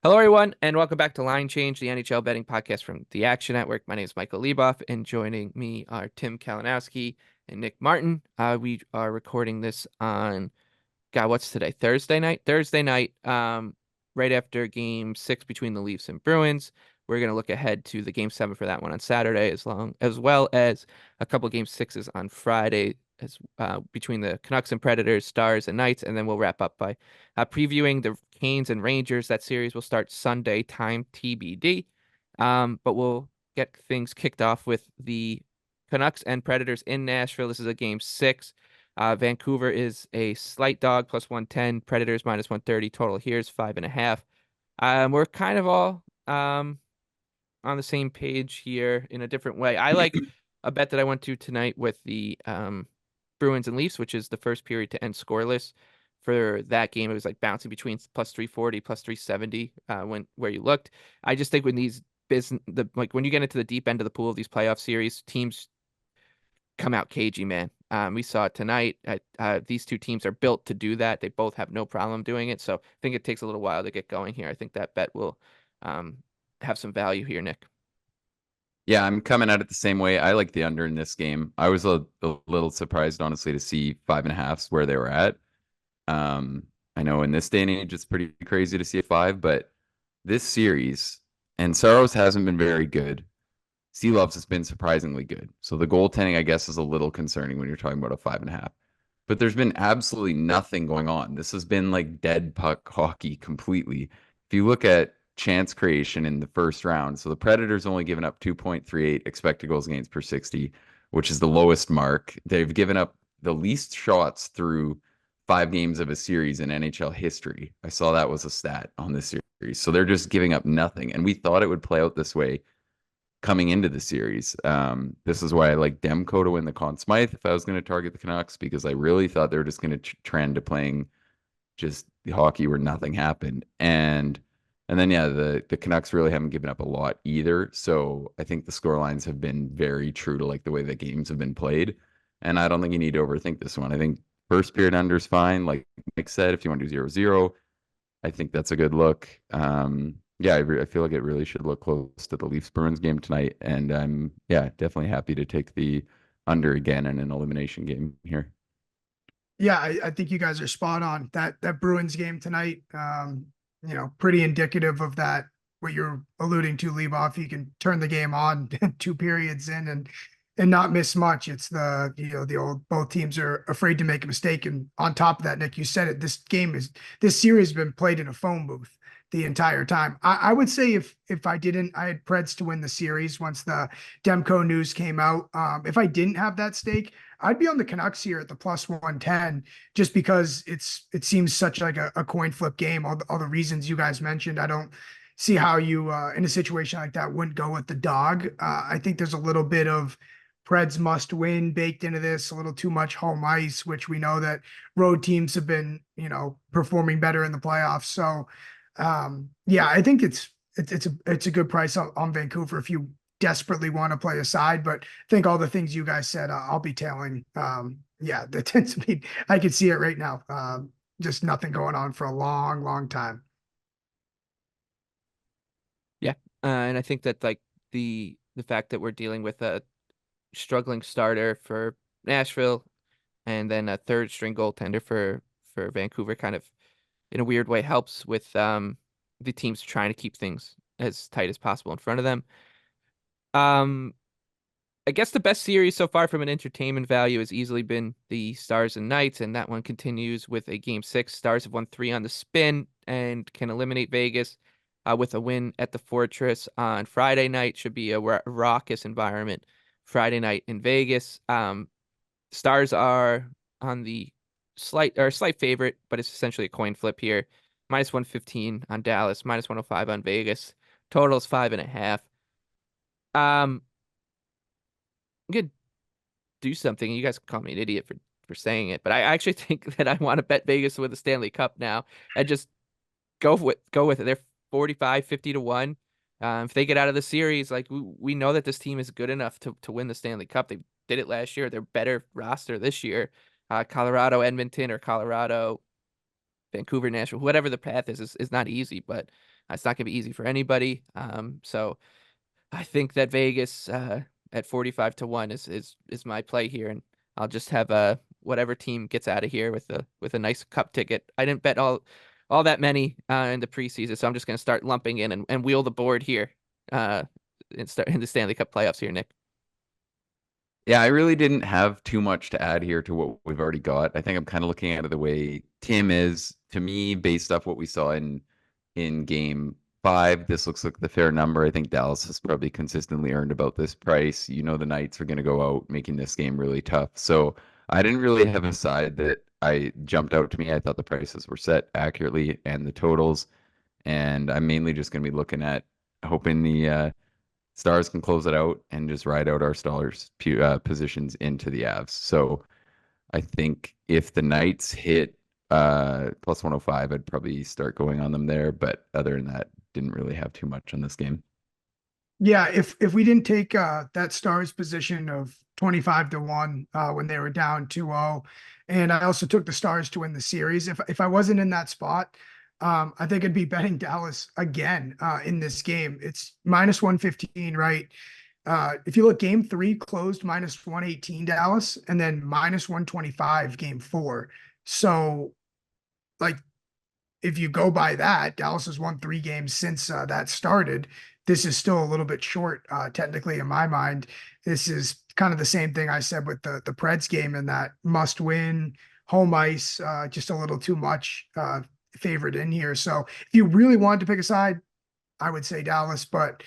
Hello, everyone, and welcome back to Line Change, the NHL betting podcast from the Action Network. My name is Michael Leboff, and joining me are Tim Kalinowski and Nick Martin. We are recording this on, God, what's today? Thursday night? Thursday night, right after Game 6 between the Leafs and Bruins. We're going to look ahead to the Game 7 for that one on Saturday, as well as a couple Game 6s on Friday, between the Canucks and Predators, Stars and Knights, and then we'll wrap up by previewing the Canes and Rangers. That series will start Sunday, time TBD. But we'll get things kicked off with the Canucks and Predators in Nashville. This is a Game 6. Vancouver is a slight dog, plus 110. Predators minus 130. Total here is 5.5. We're kind of all on the same page here in a different way. I like a bet that I went to tonight with the Bruins and Leafs, which is the first period to end scoreless. For that game, it was like bouncing between plus 340, plus 370 where you looked. I just think when when you get into the deep end of the pool of these playoff series, teams come out cagey, man. We saw it tonight. These two teams are built to do that. They both have no problem doing it. So I think it takes a little while to get going here. I think that bet will um, have some value here, Nick. Yeah, I'm coming at it the same way. I like the under in this game. I was a little surprised, honestly, to see 5.5s where they were at. I know in this day and age, it's pretty crazy to see a 5, but this series, and Saros hasn't been very good. Sea Loves has been surprisingly good. So the goaltending, I guess, is a little concerning when you're talking about a 5.5. But there's been absolutely nothing going on. This has been like dead puck hockey completely. If you look at chance creation in the first round, so the Predators only given up 2.38 expected goals against per 60, which is the lowest mark. They've given up the least shots through 5 games of a series in NHL history. I saw that was a stat on this series. So they're just giving up nothing. And we thought it would play out this way coming into the series. This is why I like Demko to win the Conn Smythe if I was going to target the Canucks, because I really thought they were just going to trend to playing just the hockey where nothing happened. And then yeah, the Canucks really haven't given up a lot either. So I think the score lines have been very true to like the way the games have been played. And I don't think you need to overthink this one. I think first period under is fine. Like Nick said, if you want to do 0-0, I think that's a good look. Yeah, I feel like it really should look close to the Leafs Bruins game tonight, and I'm definitely happy to take the under again in an elimination game here. Yeah, I think you guys are spot on. That Bruins game tonight, pretty indicative of that, what you're alluding to, Leboff. You can turn the game on 2 periods in and not miss much. It's the old, both teams are afraid to make a mistake. And on top of that, Nick, you said it, this series has been played in a phone booth the entire time. I would say if I had Preds to win the series once the Demko news came out. If I didn't have that stake, I'd be on the Canucks here at the plus 110, just because it seems such like a coin flip game. All the reasons you guys mentioned, I don't see how you in a situation like that wouldn't go with the dog. I think there's a little bit of Preds must win baked into this, a little too much home ice, which we know that road teams have been, performing better in the playoffs. So yeah, I think it's a good price on Vancouver if you desperately want to play a side, but I think all the things you guys said, I'll be tailing. Yeah, that tends to be, I can see it right now. Just nothing going on for a long, long time. Yeah, and I think that like the fact that we're dealing with a struggling starter for Nashville and then a third string goaltender for Vancouver kind of in a weird way helps with the teams trying to keep things as tight as possible in front of them. Um, I guess the best series so far from an entertainment value has easily been the Stars and Knights, and that one continues with a Game 6. Stars have won 3 on the spin and can eliminate Vegas with a win at the Fortress on Friday night. Should be a raucous environment Friday night in Vegas. Stars are on the slight favorite, but it's essentially a coin flip here. Minus 115 on Dallas, minus 105 on Vegas. Totals 5.5. I'm gonna do something. You guys can call me an idiot for saying it, but I actually think that I want to bet Vegas to win the Stanley Cup now and just go with it. They're 45, 50 to 1. If they get out of the series, like we know that this team is good enough to win the Stanley Cup. They did it last year. They're better roster this year. Colorado, Edmonton, or Colorado, Vancouver, Nashville, whatever the path is not easy, but It's not going to be easy for anybody. So I think that Vegas at 45-1 is my play here, and I'll just have whatever team gets out of here with a nice cup ticket. I didn't bet all that many in the preseason, so I'm just going to start lumping in and wheel the board here and start in the Stanley Cup playoffs here, Nick. Yeah, I really didn't have too much to add here to what we've already got. I think I'm kind of looking at it the way Tim is. To me, based off what we saw in game 5, this looks like the fair number. I think Dallas has probably consistently earned about this price. You know, the Knights are going to go out making this game really tough. So I didn't really have a side that I jumped out to me. I thought the prices were set accurately and the totals. And I'm mainly just going to be looking at hoping the Stars can close it out and just ride out our Stars positions into the Avs. So I think if the Knights hit plus 105, I'd probably start going on them there. But other than that, didn't really have too much on this game. Yeah, if we didn't take that Stars position of 25-1 when they were down 2-0, and I also took the Stars to win the series. If I wasn't in that spot, I think I'd be betting Dallas again in this game. It's minus 115, right? If you look, game 3 closed minus 118 Dallas, and then minus 125 game 4. So, like, if you go by that, Dallas has won 3 games since that started. This is still a little bit short, technically, in my mind. This is kind of the same thing I said with the Preds game, in that must win, home ice, just a little too much favored in here. So if you really wanted to pick a side, I would say Dallas, but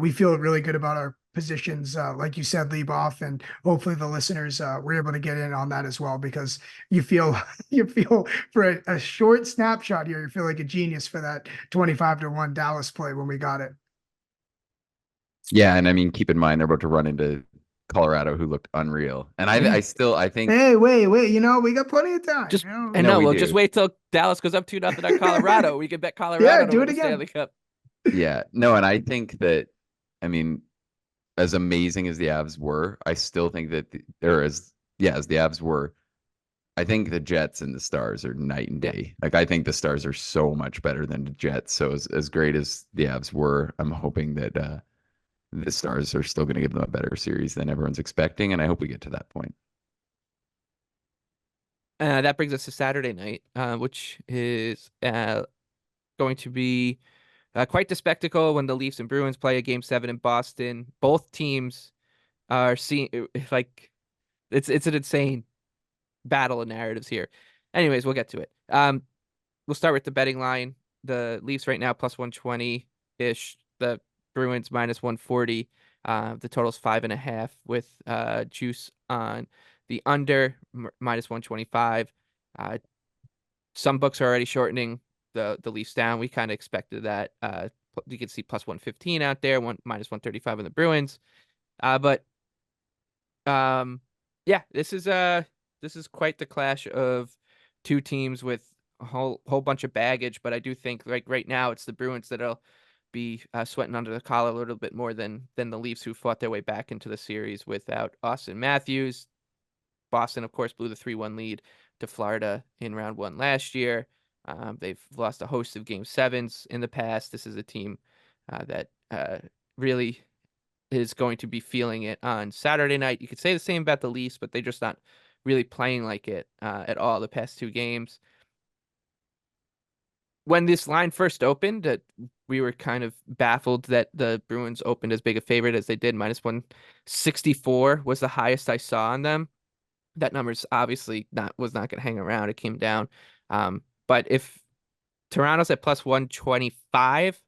we feel really good about our positions, like you said, Lieboff, and hopefully the listeners were able to get in on that as well, because you feel for a short snapshot here, you feel like a genius for that 25-1 Dallas play when we got it. Yeah, and I mean, keep in mind they're about to run into Colorado, who looked unreal. And I think Hey, wait, we got plenty of time. Just you know? and No, no, we we'll do. just wait till Dallas goes up 2-0 at Colorado. We can bet Colorado Yeah, to do win it the again. Stanley Cup. Yeah, no, and I think that, I mean, as amazing as the Avs were, I still think that as the Avs were, I think the Jets and the Stars are night and day. Like, I think the Stars are so much better than the Jets. So as great as the Avs were, I'm hoping that the Stars are still going to give them a better series than everyone's expecting, and I hope we get to that point. That brings us to Saturday night, which is going to be quite the spectacle when the Leafs and Bruins play a Game 7 in Boston. Both teams are seeing like it's an insane battle of narratives here. Anyways, we'll get to it. We'll start with the betting line. The Leafs right now plus 120-ish. The Bruins minus 140. The total's 5.5 with juice on the under minus 125. Some books are already shortening the Leafs down. We kind of expected that. You can see plus 115 out there, minus 135 on the Bruins. But yeah, this is quite the clash of two teams with a whole bunch of baggage. But I do think, like, right now, it's the Bruins that'll be sweating under the collar a little bit more than the Leafs, who fought their way back into the series without Austin Matthews. Boston, of course, blew the 3-1 lead to Florida in round 1 last year. They've lost a host of Game 7s in the past. This is a team that really is going to be feeling it on Saturday night. You could say the same about the Leafs, but they're just not really playing like it at all the past 2 games. When this line first opened, we were kind of baffled that the Bruins opened as big a favorite as they did. Minus 164 was the highest I saw on them. That number's obviously was not going to hang around. It came down. But if Toronto's at plus 125,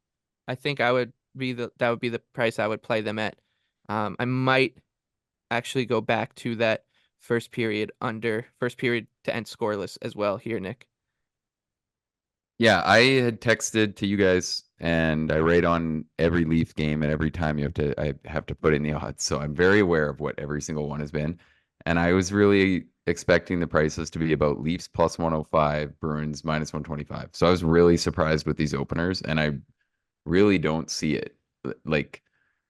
I think that would be the price I would play them at. I might actually go back to that first period to end scoreless as well here, Nick. Yeah, I had texted to you guys, and I rate on every Leaf game, and every time I have to put in the odds. So I'm very aware of what every single one has been. And I was really expecting the prices to be about Leafs plus 105, Bruins minus 125. So I was really surprised with these openers, and I really don't see it. Like,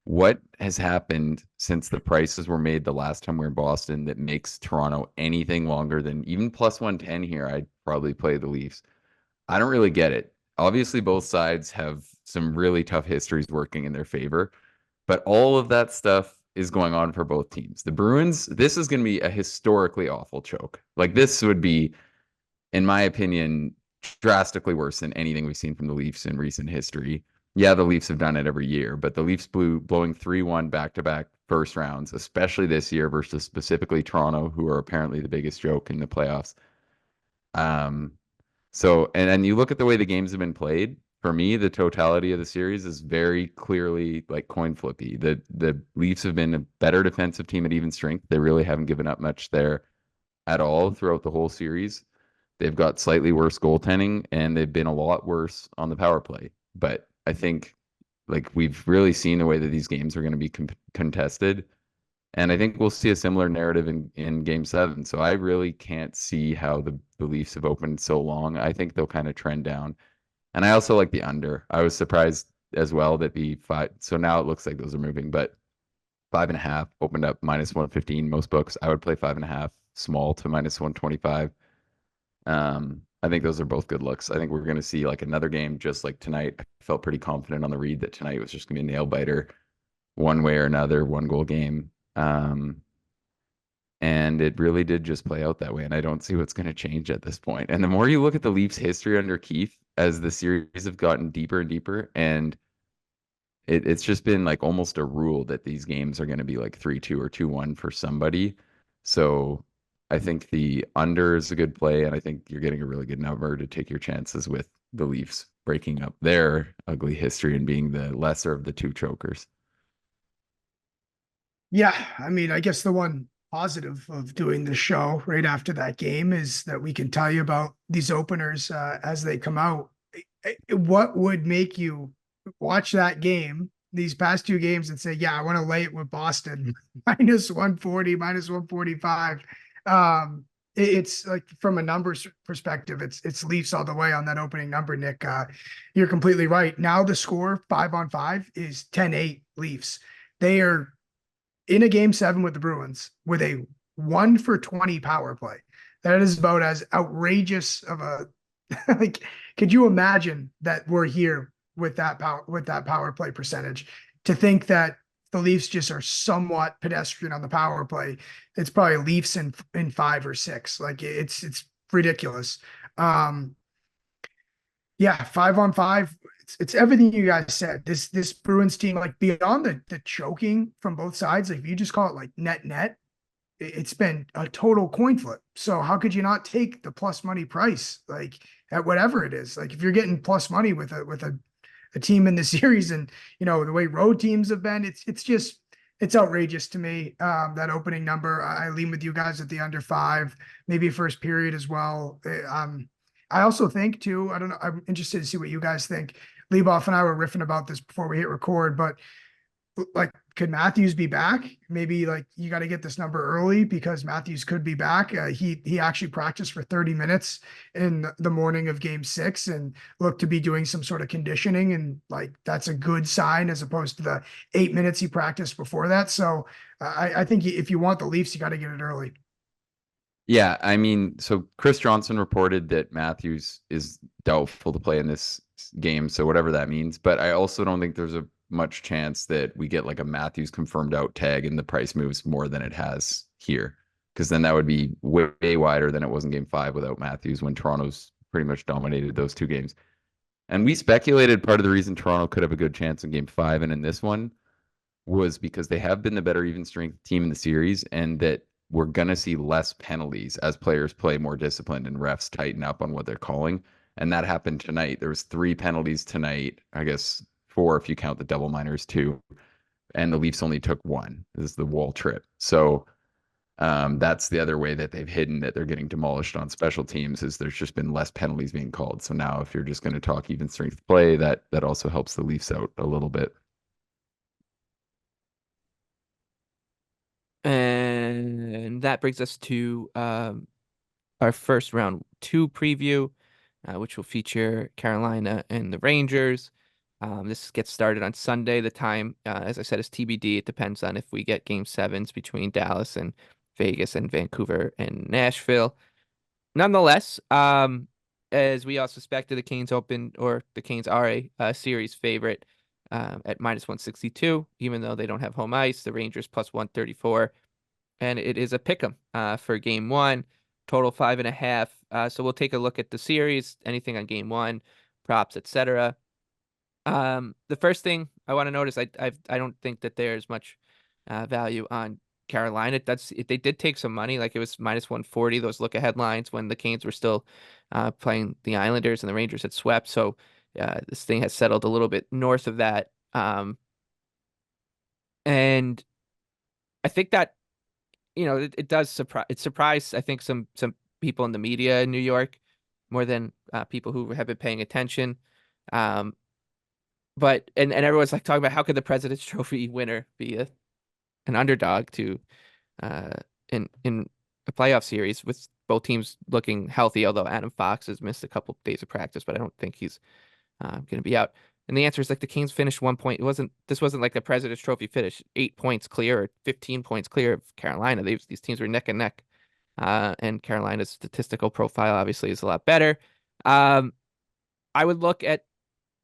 what has happened since the prices were made the last time we were in Boston that makes Toronto anything longer than even plus 110 here? I'd probably play the Leafs. I don't really get it. obviously both sides have some really tough histories working in their favor, but all of that stuff is going on for both teams. The Bruins, this is going to be a historically awful choke. Like this would be, in my opinion, drastically worse than anything we've seen from the Leafs in recent history. Yeah, the Leafs have done it every year, but the Leafs blowing 3-1 back-to-back first rounds, especially this year versus specifically Toronto, who are apparently the biggest joke in the playoffs. So, and then you look at the way the games have been played. For me, the totality of the series is very clearly like coin flippy. The Leafs have been a better defensive team at even strength. They really haven't given up much there at all throughout the whole series. They've got slightly worse goaltending, and they've been a lot worse on the power play. But I think like we've really seen the way that these games are going to be contested. And I think we'll see a similar narrative in game 7. So I really can't see how the Leafs have opened so long. I think they'll kind of trend down. And I also like the under. I was surprised as well that the 5. So now it looks like those are moving, but 5.5 opened up -115. Most books, I would play 5.5 small to -125. I think those are both good looks. I think we're going to see like another game just like tonight. I felt pretty confident on the read that tonight was just going to be a nail biter one way or another, 1-goal game. And it really did just play out that way. And I don't see what's going to change at this point. And the more you look at the Leafs history under Keith, as the series have gotten deeper and deeper, and it's just been like almost a rule that these games are going to be like 3-2 or 2-1 for somebody. So I think the under is a good play, and I think you're getting a really good number to take your chances with the Leafs breaking up their ugly history and being the lesser of the two chokers. Yeah, I mean, I guess the one positive of doing the show right after that game is that we can tell you about these openers as they come out. What would make you watch that game, these past 2 games, and say, yeah, I want to lay it with Boston -140, -145? It's like from a numbers perspective, it's Leafs all the way on that opening number, Nick. You're completely right. Now the score 5-on-5 is 10-8 Leafs. They are in a game 7 with the Bruins with a 1-for-20 power play. That is about as outrageous of a like. Could you imagine that we're here with that power play percentage? To think that the Leafs just are somewhat pedestrian on the power play, it's probably Leafs in 5 or 6. Like it's ridiculous. Yeah, 5-on-5. It's everything you guys said. This Bruins team, like beyond the choking from both sides, like if you just call it like net, it's been a total coin flip. So how could you not take the plus money price, like at whatever it is? Like if you're getting plus money with a team in the series, and you know the way road teams have been, it's outrageous to me. That opening number, I lean with you guys at the under 5, maybe first period as well. I also think too, I don't know, I'm interested to see what you guys think. Leboff and I were riffing about this before we hit record, but like, could Matthews be back? Maybe like you got to get this number early because Matthews could be back. He actually practiced for 30 minutes in the morning of game 6 and looked to be doing some sort of conditioning. And like, that's a good sign as opposed to the 8 minutes he practiced before that. So I think if you want the Leafs, you got to get it early. Yeah, I mean, so Chris Johnson reported that Matthews is doubtful to play in this game, so whatever that means. But I also don't think there's a much chance that we get like a Matthews confirmed out tag and the price moves more than it has here, because then that would be way wider than it was in game 5 without Matthews when Toronto's pretty much dominated those 2 games. And we speculated part of the reason Toronto could have a good chance in game 5 and in this one was because they have been the better even strength team in the series, and that we're going to see less penalties as players play more disciplined and refs tighten up on what they're calling. And that happened tonight. There was 3 penalties tonight. I guess 4 if you count the double minors too. And the Leafs only took 1. This is the wall trip. So that's the other way that they've hidden that they're getting demolished on special teams, is there's just been less penalties being called. So now if you're just going to talk even strength play, that also helps the Leafs out a little bit. And that brings us to our first round 2 preview, which will feature Carolina and the Rangers. This gets started on Sunday. The time, as I said, is TBD. It depends on if we get game 7s between Dallas and Vegas and Vancouver and Nashville. Nonetheless, as we all suspected, the Canes are a series favorite at -162, even though they don't have home ice. The Rangers +134, and it is a pick 'em for game one, total 5.5. So we'll take a look at the series, anything on game one, props, etc. The first thing I want to notice, I don't think that there's much value on Carolina. They did take some money, like it was -140, those look ahead lines when the Canes were still playing the Islanders and the Rangers had swept. So this thing has settled a little bit north of that. And I think that, it does surprise, I think, some people in the media in New York more than people who have been paying attention. Um, and everyone's like talking about how could the President's Trophy winner be an underdog to uh in a playoff series with both teams looking healthy, although Adam Fox has missed a couple days of practice, but I don't think he's going to be out. And the answer is like the Canes finished 1 point. This wasn't like the President's Trophy finish 8 points clear or 15 points clear of Carolina. These teams were neck and neck. And Carolina's statistical profile obviously is a lot better. I would look at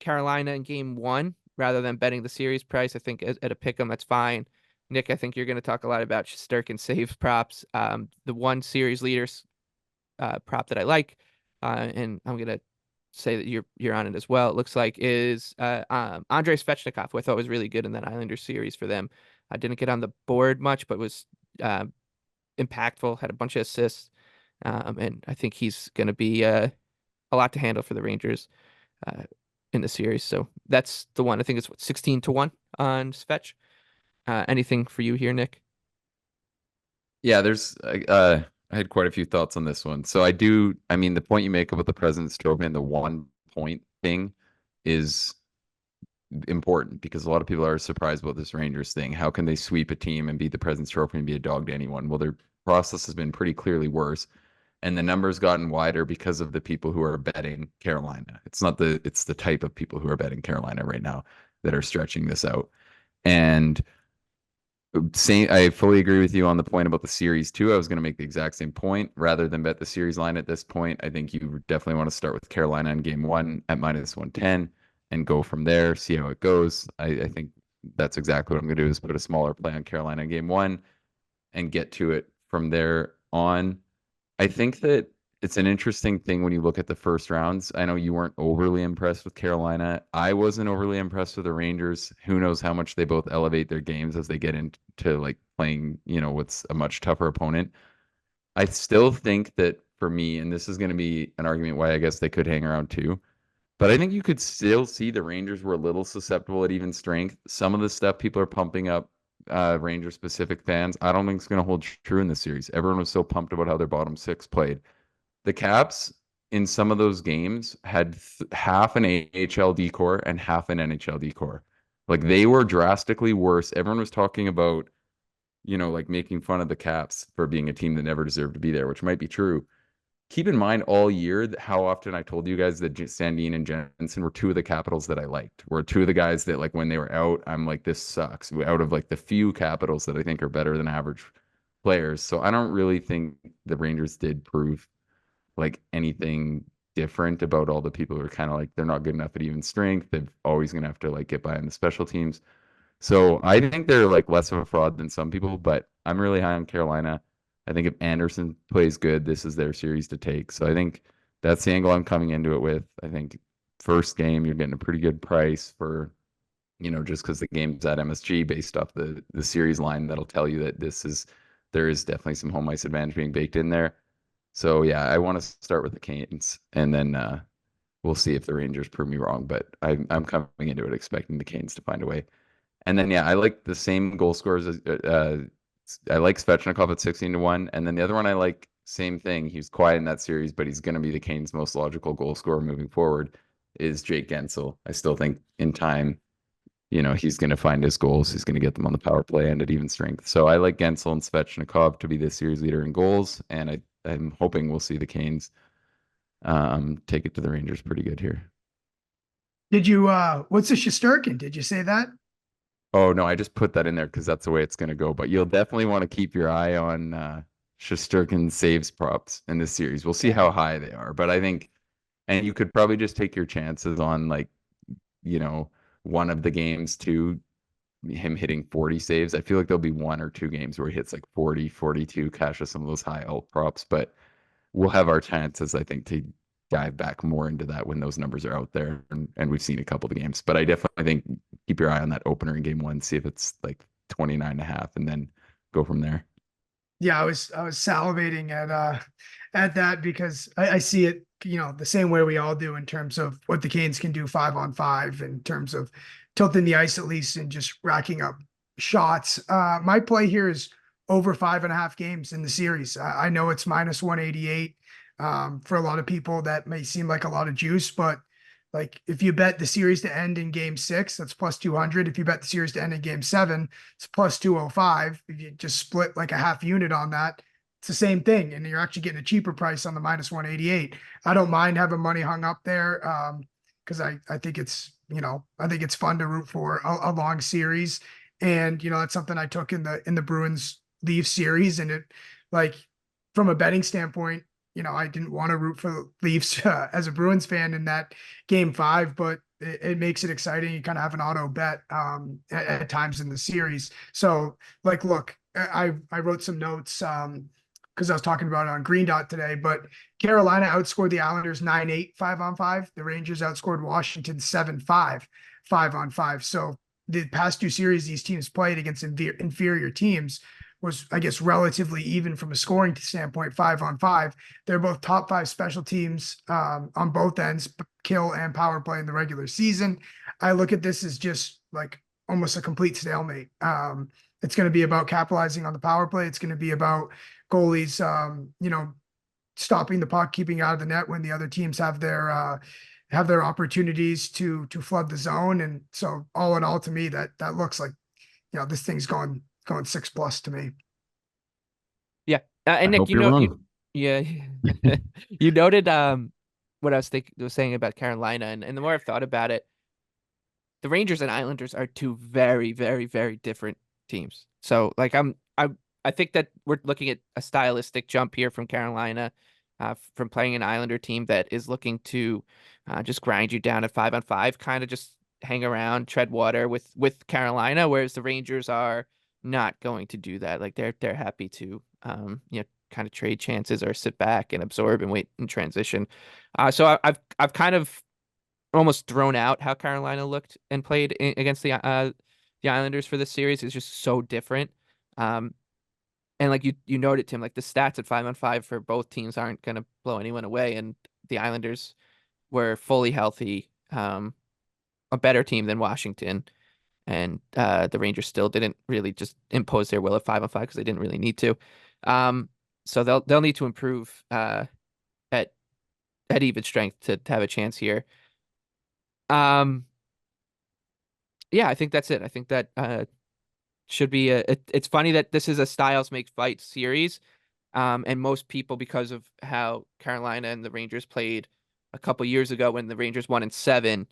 Carolina in game one rather than betting the series price. I think at a pick 'em, that's fine. Nick, I think you're going to talk a lot about Shesterkin save props. The one series leaders prop that I like, and I'm going to say that you're on it as well. It looks like is Andrei Svechnikov, who I thought was really good in that Islanders series for them. I didn't get on the board much, but was impactful. Had a bunch of assists, and I think he's going to be a lot to handle for the Rangers in the series. So that's the one. I think it's 16-1 on Svech. Anything for you here, Nick? Yeah, I had quite a few thoughts on this one. So I mean, the point you make about the President's Trophy and the 1 point thing is important because a lot of people are surprised about this Rangers thing. How can they sweep a team and beat the President's Trophy and be a dog to anyone? Well, their process has been pretty clearly worse, and the numbers gotten wider because of the people who are betting Carolina. It's the type of people who are betting Carolina right now that are stretching this out. And I fully agree with you on the point about the series too. I was going to make the exact same point. Rather than bet the series line at this point, I think you definitely want to start with Carolina in game one at -110 and go from there, see how it goes. I think that's exactly what I'm going to do is put a smaller play on Carolina in game one and get to it from there on. I think that it's an interesting thing when you look at the first rounds. I know you weren't overly impressed with Carolina. I wasn't overly impressed with the Rangers. Who knows how much they both elevate their games as they get into like playing, what's a much tougher opponent. I still think that for me, and this is going to be an argument why I guess they could hang around too, but I think you could still see the Rangers were a little susceptible at even strength. Some of the stuff people are pumping up Ranger specific fans, I don't think it's going to hold true in this series. Everyone was so pumped about how their bottom six played. The Caps in some of those games had half an AHL decor and half an NHL decor. Like they were drastically worse. Everyone was talking about, like making fun of the Caps for being a team that never deserved to be there, which might be true. Keep in mind all year how often I told you guys that Sandin and Jensen were two of the Capitals that I liked. Were two of the guys that like when they were out, I'm like, this sucks. Out of like the few Capitals that I think are better than average players. So I don't really think the Rangers did prove like anything different about all the people who are kind of like they're not good enough at even strength. They're always gonna have to like get by on the special teams. So I think they're like less of a fraud than some people, but I'm really high on Carolina. I think if Anderson plays good, this is their series to take. So I think that's the angle I'm coming into it with. I think first game you're getting a pretty good price for, just because the game's at MSG based off the series line that'll tell you that there is definitely some home ice advantage being baked in there. So yeah, I want to start with the Canes, and then we'll see if the Rangers prove me wrong. But I'm coming into it expecting the Canes to find a way. And then yeah, I like the same goal scorers. I like Svechnikov at 16-1, and then the other one I like same thing. He was quiet in that series, but he's going to be the Canes' most logical goal scorer moving forward. Is Jake Gensel? I still think in time, he's going to find his goals. He's going to get them on the power play and at even strength. So I like Gensel and Svechnikov to be the series leader in goals, and I'm hoping we'll see the Canes take it to the Rangers pretty good here. Did you what's the Shesterkin? Did you say that? Oh no, I just put that in there because that's the way it's going to go. But you'll definitely want to keep your eye on Shesterkin saves props in this series. We'll see how high they are, but I think And you could probably just take your chances on like, one of the games too, him hitting 40 saves. I feel like there'll be one or two games where he hits like 40, 42, cash some of those high alt props, but we'll have our chances, I think, to dive back more into that when those numbers are out there. And we've seen a couple of the games, but I definitely think keep your eye on that opener in game one, see if it's like 29.5 and then go from there. Yeah, I was salivating at that because I see it, the same way we all do in terms of what the Canes can do 5-on-5 in terms of tilting the ice at least and just racking up shots. My play here is over 5.5 games in the series. I know it's minus 188. For a lot of people, that may seem like a lot of juice, but like if you bet the series to end in game 6, that's plus 200. If you bet the series to end in game 7, it's plus 205. If you just split like a half unit on that, it's the same thing. And you're actually getting a cheaper price on the minus 188. I don't mind having money hung up there. Because I think it's, I think it's fun to root for a long series. And, that's something I took in the Bruins Leafs series. And it, like, from a betting standpoint, I didn't want to root for Leafs as a Bruins fan in that game 5, but it makes it exciting. You kind of have an auto bet at times in the series. So like, look, I wrote some notes because I was talking about it on Green Dot today, but Carolina outscored the Islanders 9-8, 5-on-5. The Rangers outscored Washington 7-5, 5-on-5. So the past 2 series these teams played against inferior teams was, I guess, relatively even from a scoring standpoint, 5-on-5. They're both top 5 special teams on both ends, kill and power play in the regular season. I look at this as just like almost a complete stalemate. It's going to be about capitalizing on the power play. It's going to be about goalies, stopping the puck, keeping out of the net when the other teams have their opportunities to flood the zone. And so all in all, to me, that looks like, this thing's going 6+ to me. Yeah. I And Nick, hope you're wrong. yeah, you noted what I was saying about Carolina, and the more I've thought about it, the Rangers and Islanders are two very, very, very different teams. So like I think that we're looking at a stylistic jump here from Carolina, from playing an Islander team that is looking to just grind you down at 5-on-5, kind of just hang around, tread water with Carolina, whereas the Rangers are not going to do that. Like they're happy to kind of trade chances or sit back and absorb and wait in transition. So I've kind of almost thrown out how Carolina looked and played against the Islanders for this series. Is just so different. And like you noted, Tim, like the stats at 5-on-5 for both teams aren't going to blow anyone away. And the Islanders were fully healthy, a better team than Washington. And the Rangers still didn't really just impose their will at 5-on-5 because they didn't really need to. So they'll need to improve at even strength to have a chance here. Yeah, I think that's it. I think that should be it's funny that this is a styles make fight series. And most people, because of how Carolina and the Rangers played a couple years ago when the Rangers won in 7,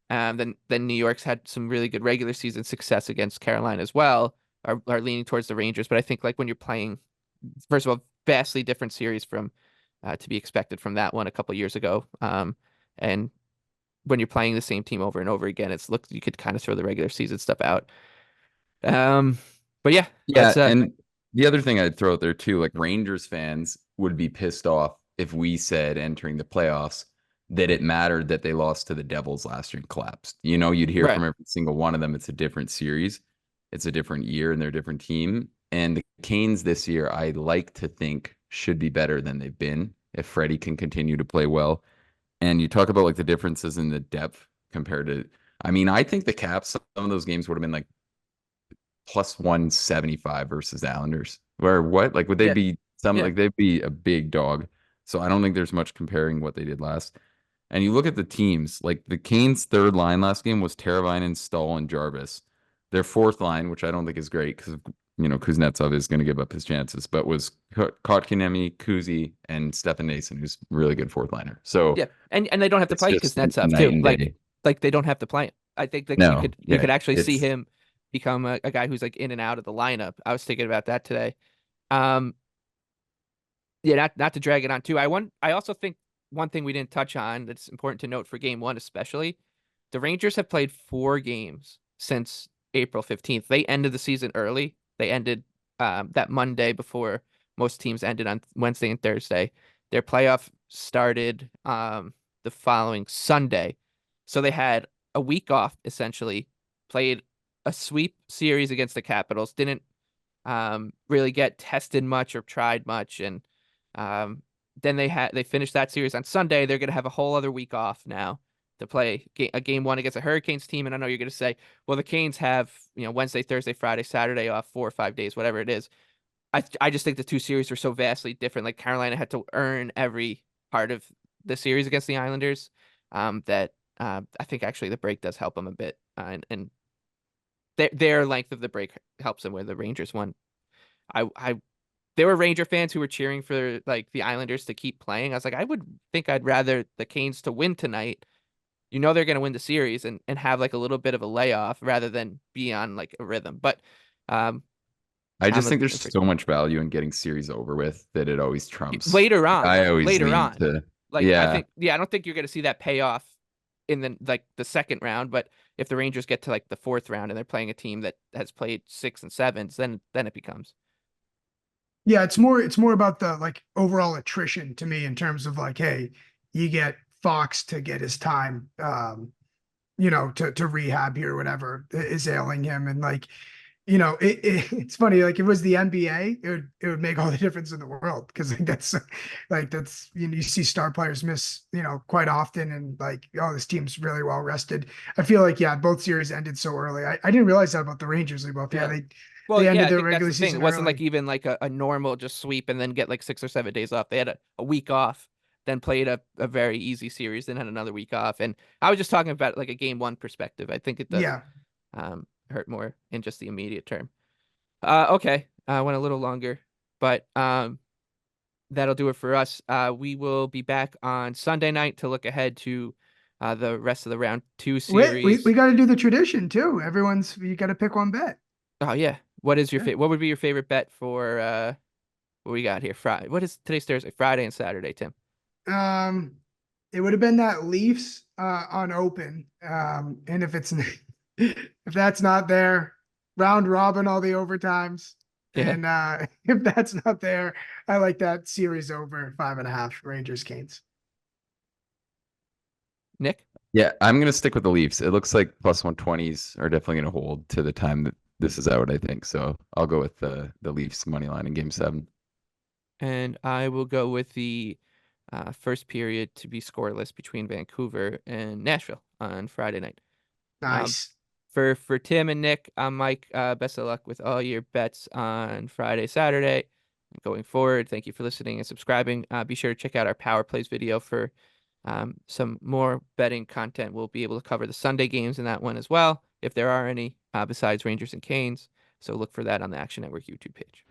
then New York's had some really good regular season success against Carolina as well, are leaning towards the Rangers. But I think like when you're playing, first of all, vastly different series from to be expected from that one a couple years ago. And when you're playing the same team over and over again, you could kind of throw the regular season stuff out. But yeah, Yeah, that's and the other thing I'd throw out there too, like Rangers fans would be pissed off if we said entering the playoffs that it mattered that they lost to the Devils last year and collapsed. You'd hear right. from every single one of them. It's a different series. It's a different year and they're a different team. And the Canes this year, I like to think should be better than they've been if Freddie can continue to play well. And you talk about like the differences in the depth compared to, I mean, I think the Caps, some of those games would have been like plus 175 versus the Islanders. Where what? Like would they Yeah, be yeah, like they'd be a big dog. So I don't think there's much comparing what they did last. And you look at the teams, like the Canes' third line last game was Teravainen, Stahl, and Jarvis. Their fourth line, which I don't think is great because Kuznetsov is going to give up his chances, but was Kotkaniemi, Kuzi, and Stefan Nason, who's a really good fourth liner. So yeah. And they don't have to it's play just Kuznetsov night too. and Like day. like they don't have to play him. I think like No, you yeah, could actually see it's him become a guy who's like in and out of the lineup. I was thinking about that today. Um, yeah, not to drag it on too. I also think one thing we didn't touch on that's important to note for game one, especially, the Rangers have played 4 games since April 15th. They ended the season early. They ended that Monday before most teams ended on Wednesday and Thursday. Their playoff started the following Sunday. So they had a week off, essentially, played a sweep series against the Capitals, didn't really get tested much or tried much. And um, then they finished that series on Sunday. They're going to have a whole other week off now to play a game one against a Hurricanes team. And I know you're going to say, well, the Canes have, Wednesday, Thursday, Friday, Saturday off, 4 or 5 days, whatever it is. I just think the two series were so vastly different. Like Carolina had to earn every part of the series against the Islanders. That I think actually the break does help them a bit, and their length of the break helps them. Where the Rangers won, I there were Ranger fans who were cheering for like the Islanders to keep playing. I was like, I would think I'd rather the Canes to win tonight. They're going to win the series and have like a little bit of a layoff rather than be on like a rhythm. But um, I I'm just think there's so much value in getting series over with that it always trumps. later on. I always later lean on. to Like I don't think you're going to see that payoff in the second round. But if the Rangers get to like the fourth round and they're playing a team that has played 6 and 7s, then it becomes. Yeah, it's more about the like overall attrition to me in terms of like, hey, you get Fox to get his time, to rehab here, whatever is ailing him, and like, it's funny. Like, if it was the NBA, it would make all the difference in the world because like that's you see star players miss quite often, and like, oh, this team's really well rested. I feel like both series ended so early. I didn't realize that about the Rangers. They both Well, they ended I their think that's regular the thing. season It wasn't early. like even like a normal just sweep and then get like 6 or 7 days off. They had a week off, then played a very easy series, then had another week off. And I was just talking about like a game one perspective. I think it does hurt more in just the immediate term. Okay. Went a little longer, but that'll do it for us. We will be back on Sunday night to look ahead to the rest of the round 2 series. We got to do the tradition too. You got to pick one bet. Oh yeah. What is your what would be your favorite bet for what we got here? Friday. What is today's Thursday? Friday and Saturday, Tim. It would have been that Leafs on open. And if it's if that's not there, round robin all the overtimes. Yeah. And if that's not there, I like that series over 5.5 Rangers Canes. Nick? Yeah, I'm gonna stick with the Leafs. It looks like plus 120s are definitely gonna hold to the time that this is out, I think. So I'll go with the Leafs money line in game 7. And I will go with the first period to be scoreless between Vancouver and Nashville on Friday night. Nice. For Tim and Nick, I'm Mike. Best of luck with all your bets on Friday, Saturday, going forward. Thank you for listening and subscribing. Be sure to check out our Power Plays video for some more betting content. We'll be able to cover the Sunday games in that one as well, if there are any, besides Rangers and Canes. So look for that on the Action Network YouTube page.